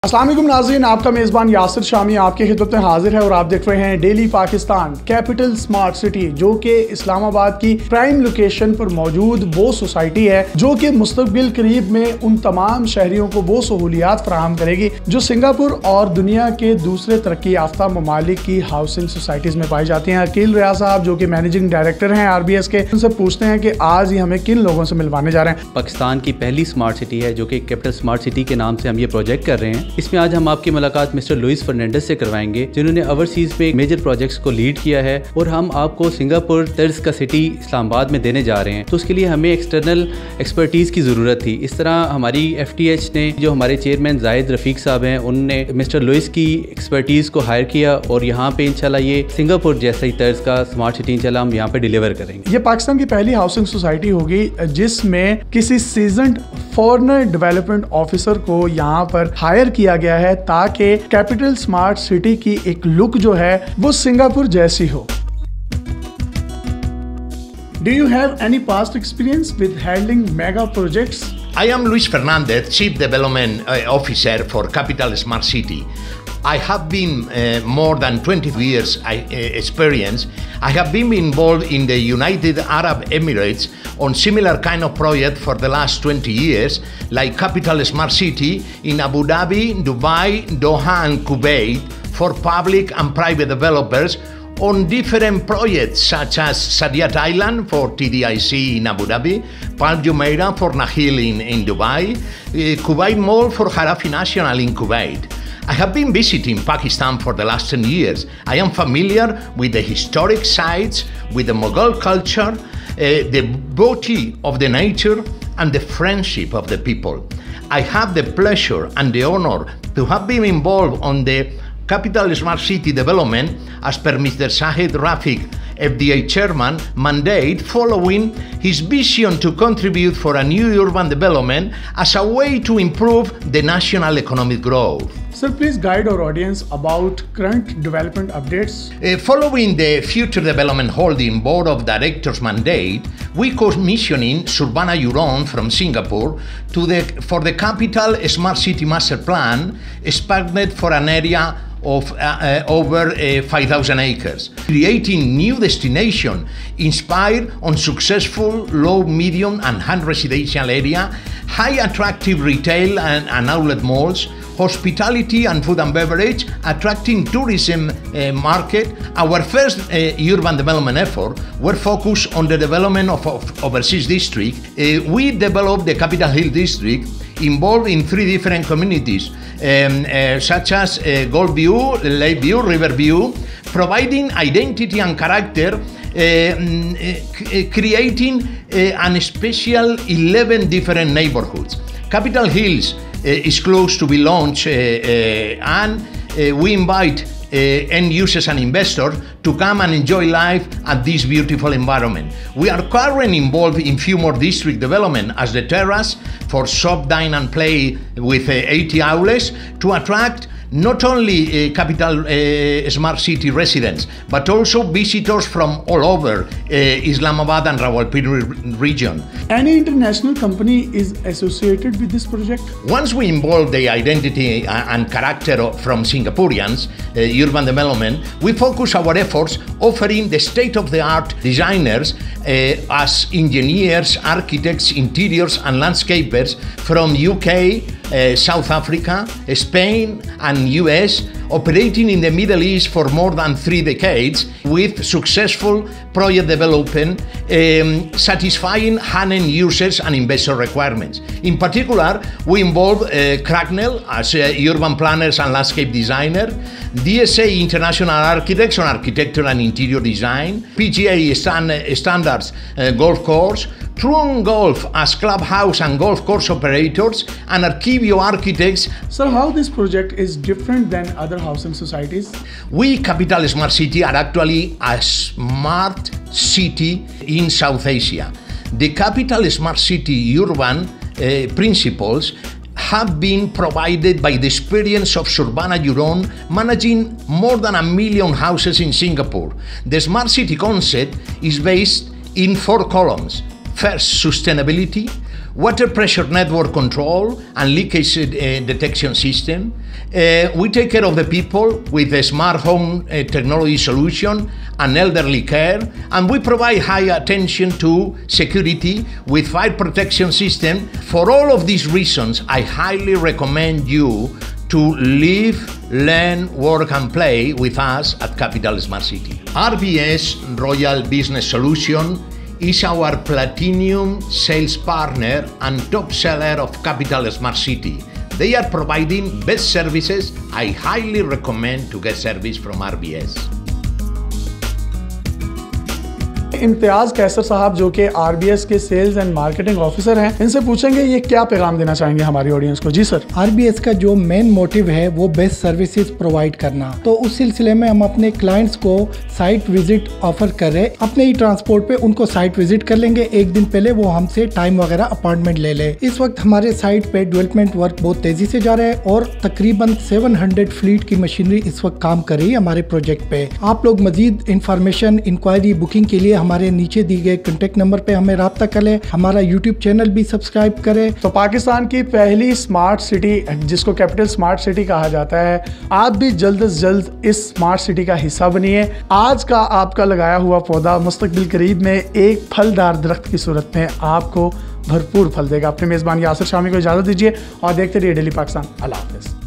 अस्सलाम वालेकुम नाज़रीन, आपका मेज़बान यासिर शामी आपकी खिदमत में हाजिर है और आप देख रहे हैं daily Pakistan. Capital smart city जो कि इस्लामाबाद की प्राइम लोकेशन पर मौजूद वो सोसाइटी है जो कि मुस्तकबिल करीब में उन तमाम शहरियों को वो सहूलियात फराहम करेगी जो सिंगापुर और दुनिया के दूसरे तरक्की याफ्ता ममालिक की हाउसिंग सोसाइटीज़ में पाई जाती हैं। अकील रियाज साहब जो कि मैनेजिंग डायरेक्टर हैं RBS के, उनसे पूछते हैं कि आज ही हमें किन लोगों से मिलवाने जा रहे हैं। पाकिस्तान की पहली स्मार्ट सिटी है जो कि कैपिटल स्मार्ट सिटी के नाम से हम ये प्रोजेक्ट कर रहे हैं। इसमें आज हम आपकी मुलाकात मिस्टर लुइस फर्नांडिस से करवाएंगे जिन्होंने ओवरसीज पे मेजर प्रोजेक्ट्स को लीड किया है और हम आपको सिंगापुर तर्ज का सिटी इस्लामाबाद में देने जा रहे हैं। तो उसके लिए हमें एक्सटर्नल एक्सपर्टीज़ की ज़रूरत थी। इस तरह हमारी FTH ने, जो हमारे चेयरमैन जाहिद रफ़ीक साहब हैं, उनने मिस्टर लुइस की एक्सपर्टीज़ को हायर किया और यहाँ पे इंशाल्लाह ये सिंगापुर जैसा ही तर्ज का स्मार्ट सिटी इंशाल्लाह हम यहाँ पे डिलीवर करेंगे। ये पाकिस्तान की पहली हाउसिंग सोसाइटी होगी जिसमें किसी सीजन्ड फॉरेनर डेवलपमेंट ऑफिसर को यहाँ पर हायर किया गया है ताकि कैपिटल स्मार्ट सिटी की एक लुक जो है वो सिंगापुर जैसी हो। Do you have any past experience with handling mega projects? I am Luis Fernandez, Chief Development Officer for Capital Smart City. I have been more than 20 years experience. I have been involved in the United Arab Emirates on similar kind of project for the last 20 years, like Capital Smart City in Abu Dhabi, Dubai, Doha and Kuwait for public and private developers on different projects such as Saadiyat Island for TDIC in Abu Dhabi, Palm Jumeirah for Nakheel in Dubai, Kuwait Mall for Harafi National in Kuwait. I have been visiting Pakistan for the last 10 years. I am familiar with the historic sites, with the Mughal culture, the beauty of the nature and the friendship of the people. I have the pleasure and the honor to have been involved on the Capital Smart City development as per Mr. Shahid Rafiq, FDA chairman, mandate following his vision to contribute for a new urban development as a way to improve the national economic growth. Sir, please guide our audience about current development updates. Following the Future Development Holding Board of Directors mandate, we commissioning Surbana Euron from Singapore for the Capital Smart City Master Plan expanded for an area of over 5,000 acres, creating new destination inspired on successful low, medium and high residential area, high attractive retail and outlet malls, hospitality and food and beverage, attracting tourism market. Our first urban development effort were focused on the development of overseas district. We developed the Capitol Hill district involved in 3 different communities such as Goldview, Lakeview, Riverview, providing identity and character, creating a special 11 different neighborhoods. Capitol Hills is close to be launched and we invite end users and investors to come and enjoy life at this beautiful environment. We are currently involved in few more district development as the Terrace for shop, dine and play with 80 outlets to attract not only Capital Smart City residents, but also visitors from all over Islamabad and Rawalpindi region. Any international company is associated with this project? Once we involve the identity and character from Singaporeans, urban development, we focus our efforts offering the state-of-the-art designers as engineers, architects, interiors and landscapers from UK, South Africa, Spain and US, operating in the Middle East for more than 3 decades with successful project development, satisfying HANEN users and investor requirements. In particular, we involve Cracknell as urban planners and landscape designer, DSA International Architects on architecture and interior design, PGA Standards Golf Course, Truon Golf as clubhouse and golf course operators, and Archivio Architects. Sir, how this project is different than other housing societies? We, Capital Smart City, are actually a smart city in South Asia. The Capital Smart City urban principles have been provided by the experience of Surbana Euron managing more than 1 million houses in Singapore. The smart city concept is based in 4 columns. First, sustainability. water pressure network control and leakage detection system. We take care of the people with a smart home technology solution and elderly care, and we provide high attention to security with fire protection system. For all of these reasons, I highly recommend you to live, learn, work and play with us at Capital Smart City. RBS Royal Business Solution is our platinum sales partner and top seller of Capital Smart City. They are providing best services. I highly recommend to get service from RBS. Imtiaz कैसर साहब जो कि RBS के sales and marketing officer हैं, इनसे पूछेंगे ये क्या पैगाम देना चाहेंगे हमारी ऑडियंस को। जी सर। आरबीएस का जो मेन मोटिव है वो बेस्ट सर्विसेज प्रोवाइड करना, तो उस सिलसिले में हम अपने क्लाइंट्स को साइट विजिट ऑफर कर रहे हैं। अपने ही ट्रांसपोर्ट पे उनको साइट विजिट कर लेंगे, एक दिन पहले वो हमसे टाइम वगैरह अपॉइंटमेंट ले ले। इस वक्त हमारे साइट पे डेवलपमेंट वर्क बहुत तेजी से जा रहा है और तकरीबन 700 फ्लीट की मशीनरी इस वक्त काम कर रही है हमारे प्रोजेक्ट पे। आप लोग मजीद इंफॉर्मेशन, इंक्वायरी, बुकिंग के लिए हमारे नीचे दी गए कॉन्टेक्ट नंबर पे हमें राब्ता करें। हमारा यूट्यूब चैनल भी सब्सक्राइब करें। तो पाकिस्तान की पहली स्मार्ट सिटी जिसको कैपिटल स्मार्ट सिटी कहा जाता है, आप भी जल्द से जल्द इस स्मार्ट सिटी का हिस्सा बनिए। आज का आपका लगाया हुआ पौधा मुस्तकबिल करीब में एक फलदार दरख्त की सूरत में आपको भरपूर फल देगा। अपने मेज़बान यासिर शामी को इजाज़त दीजिए और देखते रहिए डेली पाकिस्तान। अल्लाह हाफ़िज़।